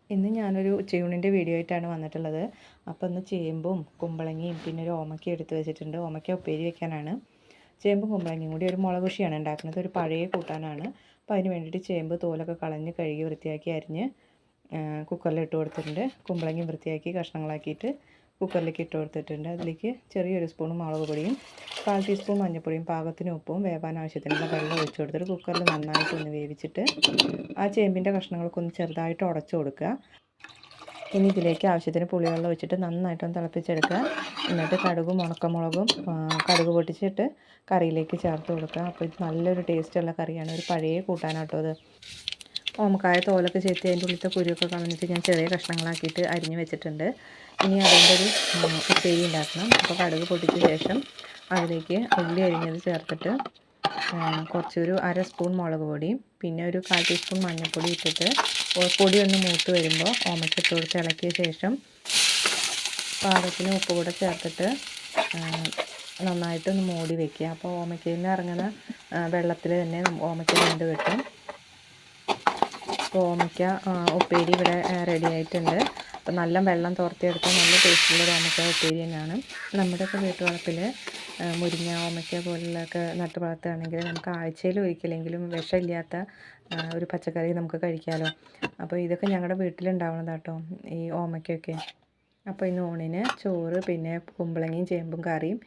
ഇന്ന് ഞാനൊരു ഉച്ചയൂണിൻ്റെ വീഡിയോ ആയിട്ടാണ് വന്നിട്ടുള്ളത്. അപ്പോൾ ഇന്ന് ചേമ്പും കുമ്പളങ്ങയും പിന്നെ ഒരു ഓമയ്ക്ക എടുത്ത് വെച്ചിട്ടുണ്ട്. ഓമയ്ക്ക ഉപ്പേരി വെക്കാനാണ്. ചേമ്പും കുമ്പളങ്ങയും കൂടി ഒരു മുളക് കൃഷിയാണ് ഉണ്ടാക്കുന്നത്. ഒരു പഴയ കൂട്ടാനാണ്. അപ്പോൾ അതിന് വേണ്ടിയിട്ട് ചേമ്പ് തോലൊക്കെ കളഞ്ഞ് കഴുകി വൃത്തിയാക്കി അരിഞ്ഞ് കുക്കറിൽ ഇട്ട് കൊടുത്തിട്ടുണ്ട്. കുമ്പളങ്ങയും വൃത്തിയാക്കി കഷ്ണങ്ങളാക്കിയിട്ട് കുക്കറിലേക്ക് ഇട്ട് കൊടുത്തിട്ടുണ്ട്. അതിലേക്ക് ചെറിയൊരു സ്പൂൺ മുളക് പൊടിയും 1/4 ടീസ്പൂൺ മഞ്ഞൾപ്പൊടിയും പാകത്തിന് ഉപ്പും വേവാൻ ആവശ്യത്തിനുള്ള വെള്ളം ഒഴിച്ച് കൊടുത്തിട്ട് കുക്കറിൽ നന്നായിട്ടൊന്ന് വേവിച്ചിട്ട് ആ ചേമ്പിൻ്റെ കഷ്ണങ്ങളൊക്കെ ഒന്ന് ചെറുതായിട്ട് ഉടച്ചു കൊടുക്കുക. ഇനി ഇതിലേക്ക് ആവശ്യത്തിന് പുളിവെള്ളം ഒഴിച്ചിട്ട് നന്നായിട്ടൊന്ന് തിളപ്പിച്ചെടുക്കുക. എന്നിട്ട് കടുകും ഉണക്കമുളകും കടുക് പൊട്ടിച്ചിട്ട് കറിയിലേക്ക് ചേർത്ത് കൊടുക്കുക. അപ്പോൾ ഇത് നല്ലൊരു ടേസ്റ്റുള്ള കറിയാണ്. ഒരു പഴയ കൂട്ടാനാട്ടോ അത്. ഓമക്കായ തോലൊക്കെ ചെത്തി അതിൻ്റെ ഉള്ളിലത്തെ കുരുവൊക്കെ കളഞ്ഞിട്ട് ഞാൻ ചെറിയ കഷ്ണങ്ങളാക്കിയിട്ട് അരിഞ്ഞ് വെച്ചിട്ടുണ്ട്. ഇനി അതിൻ്റെ ഒരു ഉപ്പേരി ഉണ്ടാക്കണം. അപ്പോൾ കടുക് പൊട്ടിച്ച ശേഷം അതിലേക്ക് ഉള്ളി അരിഞ്ഞത് ചേർത്തിട്ട് കുറച്ചൊരു 1/2 സ്പൂൺ മുളക് പൊടിയും പിന്നെ ഒരു 1/4 ടീസ്പൂൺ മഞ്ഞൾപ്പൊടി ഇട്ടിട്ട് പൊടി ഒന്ന് മൂത്ത് വരുമ്പോൾ ഓമയ്ക്ക ഇട്ട് കൊടുത്ത് ഇളക്കിയ ശേഷം പാകത്തിന് ഉപ്പ് കൂടെ ചേർത്തിട്ട് നന്നായിട്ടൊന്ന് മൂടി വയ്ക്കുക. അപ്പോൾ ഓമയ്ക്കയിൽ നിന്ന് ഇറങ്ങുന്ന വെള്ളത്തിൽ തന്നെ ഓമയ്ക്ക വെന്ത് കിട്ടും. അപ്പോൾ ഓമയ്ക്ക ഉപ്പേരി ഇവിടെ റെഡി ആയിട്ടുണ്ട്. അപ്പോൾ നല്ല വെള്ളം തോർത്തിയെടുത്താൽ നല്ല ടേസ്റ്റുള്ളൊരു ഓമയ്ക്ക ഉപ്പേരി തന്നെയാണ്. നമ്മുടെയൊക്കെ വീട്ടുവളപ്പിൽ മുരിങ്ങ ഓമയ്ക്ക പോലുള്ളതൊക്കെ നട്ട് വളർത്തുകയാണെങ്കിൽ നമുക്ക് ആഴ്ചയിൽ ഒരിക്കലെങ്കിലും വിഷമില്ലാത്ത ഒരു പച്ചക്കറി നമുക്ക് കഴിക്കാമല്ലോ. അപ്പോൾ ഇതൊക്കെ ഞങ്ങളുടെ വീട്ടിലുണ്ടാവുന്നതാട്ടോ, ഈ ഓമയ്ക്കൊക്കെ. അപ്പോൾ ഇന്ന് ഊണിന് ചോറ്, പിന്നെ കുമ്പളങ്ങയും ചേമ്പും കറിയും,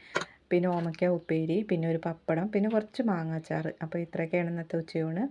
പിന്നെ ഓമയ്ക്ക ഉപ്പേരി, പിന്നെ ഒരു പപ്പടം, പിന്നെ കുറച്ച് മാങ്ങാച്ചാറ്. അപ്പോൾ ഇത്രയൊക്കെയാണ് ഇന്നത്തെ ഉച്ചയൂണ്.